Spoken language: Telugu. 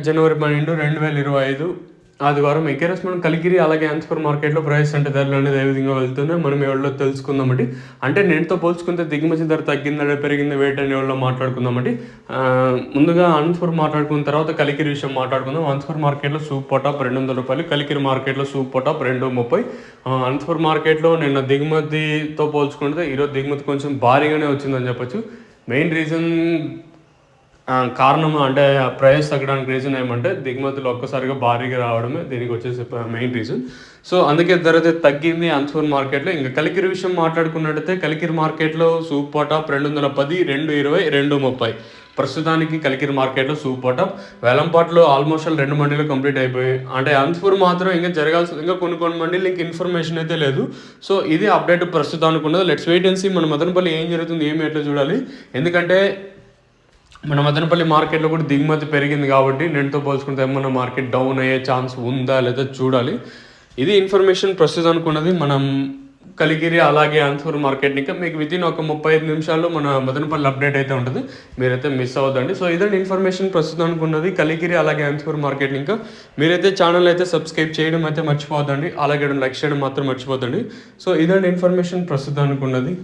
జనవరి 12, 2025 ఆదివారం ఎకేరస్ మనం కలికిరి అలాగే ఆన్స్ఫర్ మార్కెట్లో ప్రైస్ అంటే ధరలు అనేది ఏ విధంగా వెళ్తున్నాయి మనం ఎవరిలో తెలుసుకుందామండి. అంటే నేటితో పోల్చుకుంటే దిగుమతి ధర తగ్గిందా పెరిగిందా వేట్ అనే ఎవరిలో మాట్లాడుకుందామండి. ముందుగా ఆన్స్ఫర్ మాట్లాడుకున్న తర్వాత కలికిరి విషయం మాట్లాడుకుందాం. ఆన్స్ఫర్ మార్కెట్లో సూప్ పొటాప్ ₹200, కలికిరి మార్కెట్లో సూప్ పొటాప్ 230. ఆన్స్ఫర్ మార్కెట్లో నిన్న దిగుమతితో పోల్చుకుంటే ఈరోజు దిగుమతి కొంచెం భారీగానే వచ్చిందని చెప్పొచ్చు. మెయిన్ రీజన్ కారణం అంటే ప్రైస్ తగ్గడానికి రీజన్ ఏమంటే దిగుమతులు ఒక్కసారిగా భారీగా రావడమే దీనికి వచ్చేసి మెయిన్ రీజన్. సో అందుకే ధర అయితే తగ్గింది ఆన్స్ఫర్ మార్కెట్లో. ఇంకా కలికిరి విషయం మాట్లాడుకున్నట్టయితే కలికిరి మార్కెట్లో సూప్ పొటాప్ 210, 220, 230. ప్రస్తుతానికి కలికిరి మార్కెట్లో సూప్ పొటాప్ వేలంపాట్లో ఆల్మోస్ట్ 2 మండీలు కంప్లీట్ అయిపోయాయి. అంటే ఆన్స్ఫర్ మాత్రం ఇంకా జరగాల్సింది ఇంకా కొన్ని మండీలు ఇంకా ఇన్ఫర్మేషన్ అయితే లేదు. సో ఇది అప్డేట్ ప్రస్తుతానికి ఉన్నది. లెట్స్ వెయిట్ అండ్ సీ మన మదనపల్లి ఏం జరుగుతుంది ఏమి ఎట్లా చూడాలి. ఎందుకంటే మన మదనపల్లి మార్కెట్లో కూడా దిగుమతి పెరిగింది కాబట్టి నేటితో పోల్చుకుంటే ఏమన్నా మార్కెట్ డౌన్ అయ్యే ఛాన్స్ ఉందా లేదా చూడాలి. ఇది ఇన్ఫర్మేషన్ ప్రస్తుతానికి ఉన్నది. మనం కలికిరి అలాగే ఆన్స్ఫర్ మార్కెట్ ఇంకా మీకు వితిన్ ఒక 35 నిమిషాల్లో మన మదనపల్లి అప్డేట్ అయితే ఉంటుంది, మీరైతే మిస్ అవ్వద్దండి. సో ఇదండి ఇన్ఫర్మేషన్ ప్రస్తుతానికి ఉన్నది కలికిరి అలాగే ఆన్స్ఫర్ మార్కెట్. ఇంకా మీరైతే ఛానల్ అయితే సబ్స్క్రైబ్ చేయడం అయితే మర్చిపోవద్దండి, అలాగే లైక్ చేయడం మాత్రం మర్చిపోద్దండి. సో ఇదండి ఇన్ఫర్మేషన్ ప్రస్తుతానికి ఉన్నది.